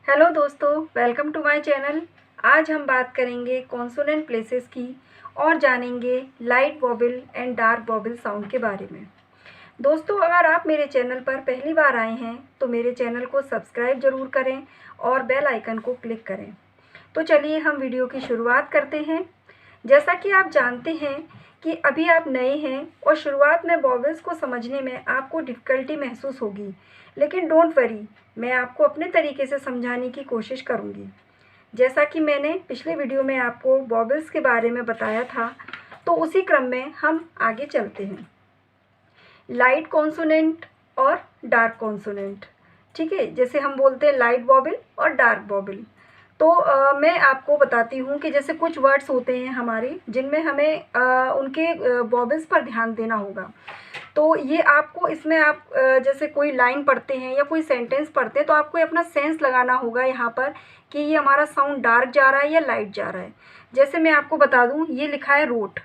Hello दोस्तों, welcome to my channel. आज हम बात करेंगे कॉन्सोनेंट प्लेसेस की और जानेंगे light vowel and dark vowel sound के बारे में। दोस्तों, अगर आप मेरे चैनल पर पहली बार आए हैं तो मेरे चैनल को सब्सक्राइब ज़रूर करें और बेल आइकन को क्लिक करें। तो चलिए हम वीडियो की शुरुआत करते हैं। जैसा कि आप जानते हैं कि अभी आप नए हैं और शुरुआत में वॉबल्स को समझने में आपको डिफ़िकल्टी महसूस होगी, लेकिन डोंट वरी, मैं आपको अपने तरीके से समझाने की कोशिश करूँगी। जैसा कि मैंने पिछले वीडियो में आपको वॉबल्स के बारे में बताया था, तो उसी क्रम में हम आगे चलते हैं। लाइट कॉन्सोनेंट और डार्क कॉन्सोनेंट, ठीक है, जैसे हम बोलते हैं लाइट वॉबल और डार्क वॉबल। तो मैं आपको बताती हूँ कि जैसे कुछ वर्ड्स होते हैं हमारे जिनमें हमें उनके वॉबल्स पर ध्यान देना होगा। तो ये आपको इसमें आप जैसे कोई लाइन पढ़ते हैं या कोई सेंटेंस पढ़ते हैं तो आपको अपना सेंस लगाना होगा यहाँ पर कि ये हमारा साउंड डार्क जा रहा है या लाइट जा रहा है। जैसे मैं आपको बता दूँ, ये लिखा है रोट,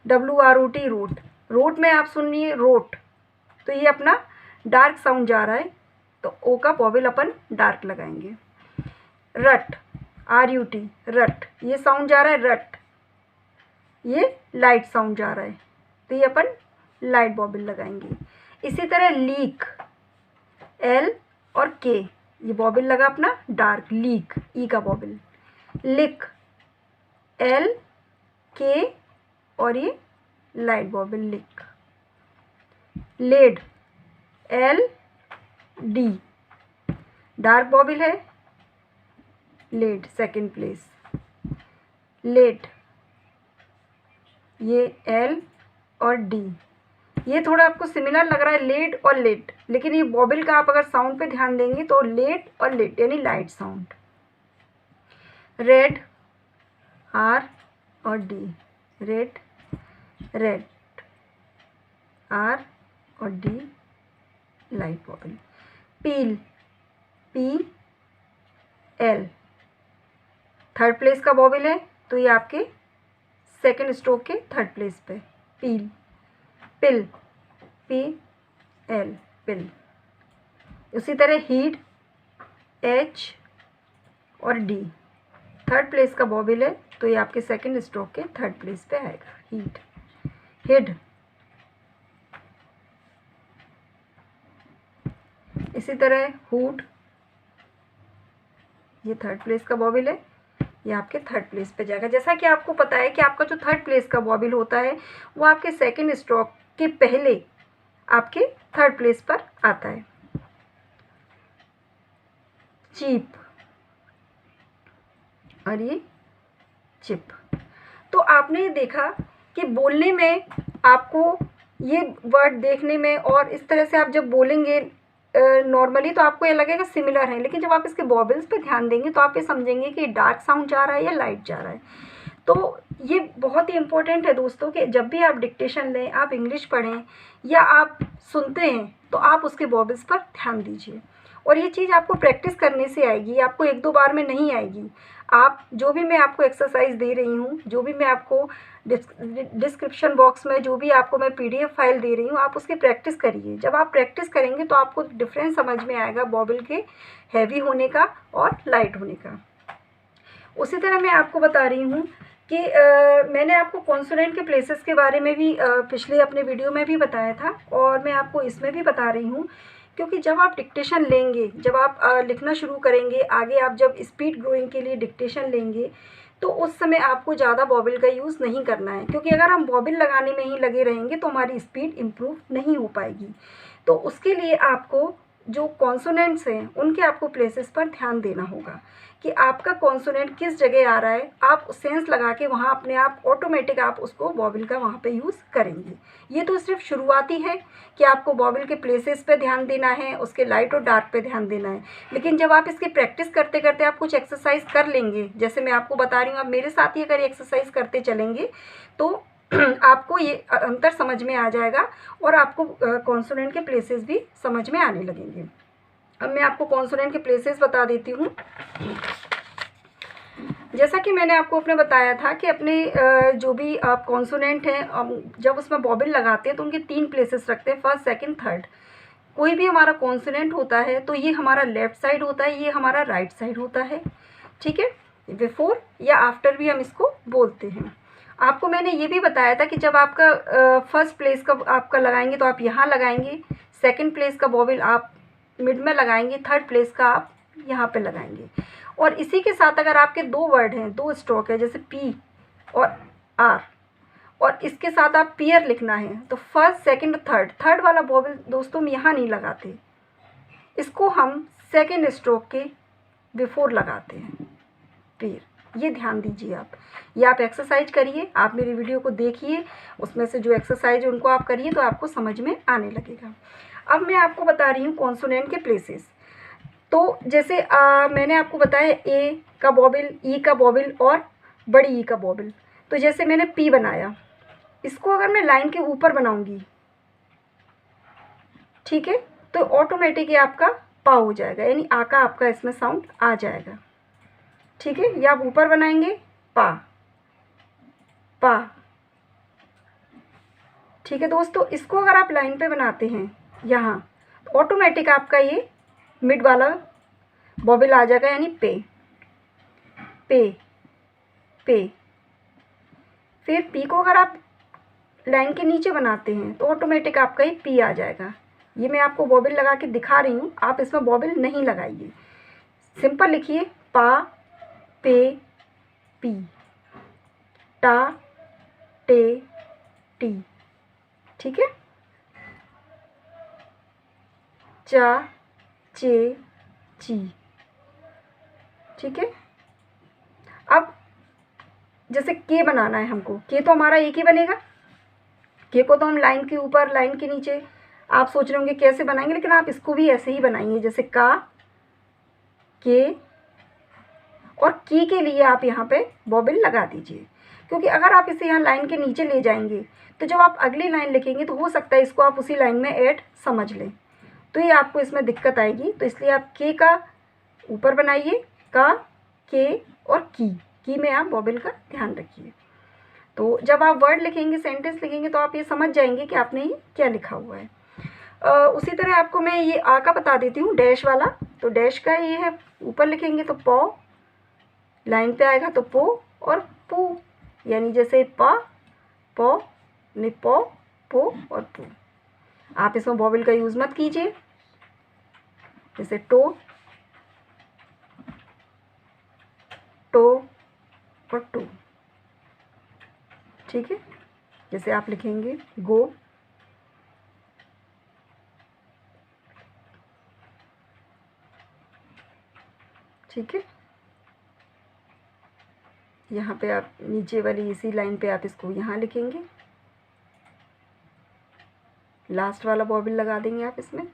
WROT, रोट। रोट में आप सुनिए रोट, तो ये अपना डार्क साउंड जा रहा है, तो ओ का वॉबल अपन डार्क लगाएंगे। रट, RUT, रट, ये साउंड जा रहा है रट, ये लाइट साउंड जा रहा है, तो ये अपन लाइट वॉबल लगाएंगे। इसी तरह लीक, L और K, ये वॉबल लगा अपना डार्क, लीक, ई का वॉबल। लिक, L K और ये light wobble, lick. Led, L D, dark wobble है, लेड सेकंड प्लेस। लेट, ये L और D, ये थोड़ा आपको सिमिलर लग रहा है लेड और लेट, लेकिन ये वॉबल का आप अगर साउंड पे ध्यान देंगे तो लेट और लेट यानी लाइट साउंड। रेड, R और D, रेड, रेड, R और D, लाइट वॉबल। पील, PL, थर्ड प्लेस का वॉबल है, तो ये आपके सेकंड स्ट्रोक के थर्ड प्लेस पे, पील। पिल, PL, पिल। उसी तरह हीट, H और D, थर्ड प्लेस का वॉबल है, तो ये आपके सेकंड स्ट्रोक के थर्ड प्लेस पे आएगा, हीट। हिड, इसी तरह हुड, ये थर्ड प्लेस का वॉबल है, ये आपके थर्ड प्लेस पे जाएगा। जैसा कि आपको पता है कि आपका जो थर्ड प्लेस का वॉबल होता है वो आपके सेकंड स्ट्रोक के पहले आपके थर्ड प्लेस पर आता है। चीप और ये चिप। तो आपने देखा कि बोलने में आपको ये वर्ड देखने में और इस तरह से आप जब बोलेंगे नॉर्मली तो आपको ये लगेगा सिमिलर है, लेकिन जब आप इसके वॉबल्स पे ध्यान देंगे तो आप ये समझेंगे कि डार्क साउंड जा रहा है या लाइट जा रहा है। तो ये बहुत ही इम्पोर्टेंट है दोस्तों कि जब भी आप डिक्टेशन लें, आप इंग्लिश पढ़ें या आप सुनते हैं तो आप उसके वॉबल्स पर ध्यान दीजिए। और ये चीज़ आपको प्रैक्टिस करने से आएगी, आपको एक दो बार में नहीं आएगी। आप जो भी मैं आपको एक्सरसाइज दे रही हूँ, जो भी मैं आपको डिस्क्रिप्शन बॉक्स में जो भी आपको मैं PDF फाइल दे रही हूँ, आप उसकी प्रैक्टिस करिए। जब आप प्रैक्टिस करेंगे तो आपको डिफरेंस समझ में आएगा वॉबल के हैवी होने का और लाइट होने का। उसी तरह मैं आपको बता रही हूँ कि मैंने आपको कॉन्सोनेंट के प्लेसेस के बारे में भी पिछले अपने वीडियो में भी बताया था और मैं आपको इसमें भी बता रही हूँ, क्योंकि जब आप डिक्टेशन लेंगे, जब आप लिखना शुरू करेंगे, आगे आप जब स्पीड ग्रोइंग के लिए डिक्टेशन लेंगे तो उस समय आपको ज़्यादा वॉबल का यूज़ नहीं करना है, क्योंकि अगर हम वॉबल लगाने में ही लगे रहेंगे तो हमारी स्पीड इम्प्रूव नहीं हो पाएगी। तो उसके लिए आपको जो कॉन्सोनेंट्स हैं उनके आपको प्लेसेस पर ध्यान देना होगा कि आपका कॉन्सोनेंट किस जगह आ रहा है। आप सेंस लगा के वहाँ अपने आप ऑटोमेटिक आप उसको वॉबल का वहाँ पे यूज़ करेंगे। ये तो सिर्फ शुरुआती है कि आपको वॉबल के प्लेसेस पे ध्यान देना है, उसके लाइट और डार्क पे ध्यान देना है। लेकिन जब आप इसकी प्रैक्टिस करते करते आप कुछ एक्सरसाइज कर लेंगे, जैसे मैं आपको बता रही हूँ, आप मेरे साथ ही अगर एक्सरसाइज करते चलेंगे तो आपको ये अंतर समझ में आ जाएगा और आपको कॉन्सोनेंट के प्लेसेस भी समझ में आने लगेंगे। अब मैं आपको कॉन्सोनेंट के प्लेसेस बता देती हूँ। जैसा कि मैंने आपको अपने बताया था कि अपने जो भी आप कॉन्सोनेंट हैं जब उसमें वॉबल लगाते हैं तो उनके 3 प्लेसेस रखते हैं, फर्स्ट, सेकंड, थर्ड। कोई भी हमारा कॉन्सोनेंट होता है तो ये हमारा लेफ़्ट साइड होता है, ये हमारा राइट साइड होता है, ठीक है। बिफोर या आफ्टर भी हम इसको बोलते हैं। आपको मैंने ये भी बताया था कि जब आपका फर्स्ट प्लेस का आपका लगाएंगे तो आप यहाँ लगाएंगे, सेकंड प्लेस का वॉवेल आप मिड में लगाएंगे, थर्ड प्लेस का आप यहाँ पे लगाएंगे। और इसी के साथ अगर आपके दो वर्ड हैं, दो स्ट्रोक है, जैसे पी और आर, और इसके साथ आप पियर लिखना है तो फर्स्ट सेकंड थर्ड वाला वॉवेल दोस्तों हम यहाँ नहीं लगाते, इसको हम सेकंड स्ट्रोक के बिफोर लगाते हैं, पियर। ये ध्यान दीजिए आप। ये आप एक्सरसाइज करिए, आप मेरी वीडियो को देखिए, उसमें से जो एक्सरसाइज उनको आप करिए तो आपको समझ में आने लगेगा। अब मैं आपको बता रही हूँ कॉन्सोनेंट के प्लेसेस। तो जैसे मैंने आपको बताया ए का वॉवेल, ई का वॉवेल और बड़ी ई का वॉवेल। तो जैसे मैंने पी बनाया, इसको अगर मैं लाइन के ऊपर बनाऊंगी, ठीक है, तो ऑटोमेटिक ये आपका पा हो जाएगा, यानी आ का आपका इसमें साउंड आ जाएगा, ठीक है। ये आप ऊपर बनाएंगे पा, पा, ठीक है दोस्तों। इसको अगर आप लाइन पे बनाते हैं यहाँ, तो ऑटोमेटिक आपका ये मिड वाला वॉवेल आ जाएगा, यानी पे, पे, पे। फिर पी को अगर आप लाइन के नीचे बनाते हैं तो ऑटोमेटिक आपका ये पी आ जाएगा। ये मैं आपको वॉवेल लगा के दिखा रही हूँ, आप इसमें वॉवेल नहीं लगाइए, सिंपल लिखिए पा, पे, पी, टा, टे, टी, ठीक है। चा, चे, ची, ठीक है। अब जैसे के बनाना है हमको, के तो हमारा एक ही बनेगा, के को तो हम लाइन के ऊपर लाइन के नीचे, आप सोच रहे होंगे कैसे बनाएंगे, लेकिन आप इसको भी ऐसे ही बनाएंगे, जैसे का, के और की के लिए आप यहाँ पे वॉवेल लगा दीजिए, क्योंकि अगर आप इसे यहाँ लाइन के नीचे ले जाएंगे तो जब आप अगली लाइन लिखेंगे तो हो सकता है इसको आप उसी लाइन में ऐड समझ लें, तो ये आपको इसमें दिक्कत आएगी। तो इसलिए आप के का ऊपर बनाइए, का, के और की में आप वॉवेल का ध्यान रखिए। तो जब आप वर्ड लिखेंगे, सेंटेंस लिखेंगे, तो आप ये समझ जाएंगे कि आपने ये क्या लिखा हुआ है। उसी तरह आपको मैं ये आ का बता देती हूँ, डैश वाला। तो डैश का ये है, ऊपर लिखेंगे तो पौ, लाइन पे आएगा तो पो और पू, यानी जैसे पा, पौ, नहीं पौ, पो और पू। आप इसमें वॉवेल का यूज़ मत कीजिए, जैसे टो, टो और टू, ठीक है। जैसे आप लिखेंगे गो, ठीक है। यहाँ पे आप नीचे वाली इसी लाइन पे आप इसको यहाँ लिखेंगे, लास्ट वाला वॉवेल लगा देंगे आप इसमें,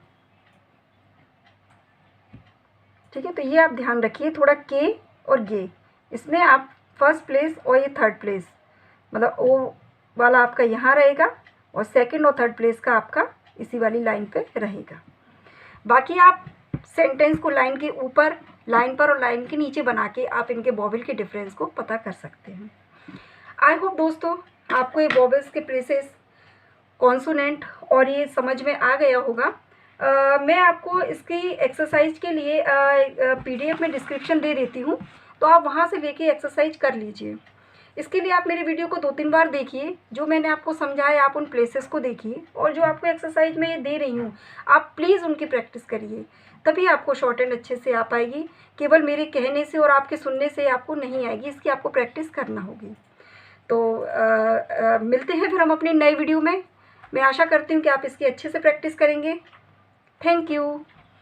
ठीक है। तो ये आप ध्यान रखिए, थोड़ा के और गे, इसमें आप फर्स्ट प्लेस और ये थर्ड प्लेस, मतलब ओ वाला आपका यहाँ रहेगा और सेकंड और थर्ड प्लेस का आपका इसी वाली लाइन पे रहेगा। बाकी आप सेंटेंस को लाइन के ऊपर, लाइन पर और लाइन के नीचे बना के आप इनके वॉवेल के डिफरेंस को पता कर सकते हैं। आई होप दोस्तों आपको ये वॉवेल्स के प्लेसेस, कॉन्सोनेंट और ये समझ में आ गया होगा। मैं आपको इसकी एक्सरसाइज के लिए PDF में डिस्क्रिप्शन दे देती हूँ, तो आप वहाँ से लेके एक्सरसाइज कर लीजिए। इसके लिए आप मेरी वीडियो को 2-3 बार देखिए, जो मैंने आपको समझाया आप उन प्लेसेस को देखिए, और जो आपको एक्सरसाइज में ये दे रही हूँ आप प्लीज़ उनकी प्रैक्टिस करिए, तभी आपको शॉर्ट हैंड अच्छे से आ पाएगी। केवल मेरे कहने से और आपके सुनने से आपको नहीं आएगी, इसकी आपको प्रैक्टिस करना होगी। तो मिलते हैं फिर हम अपनी नई वीडियो में। मैं आशा करती हूँ कि आप इसकी अच्छे से प्रैक्टिस करेंगे। Thank you.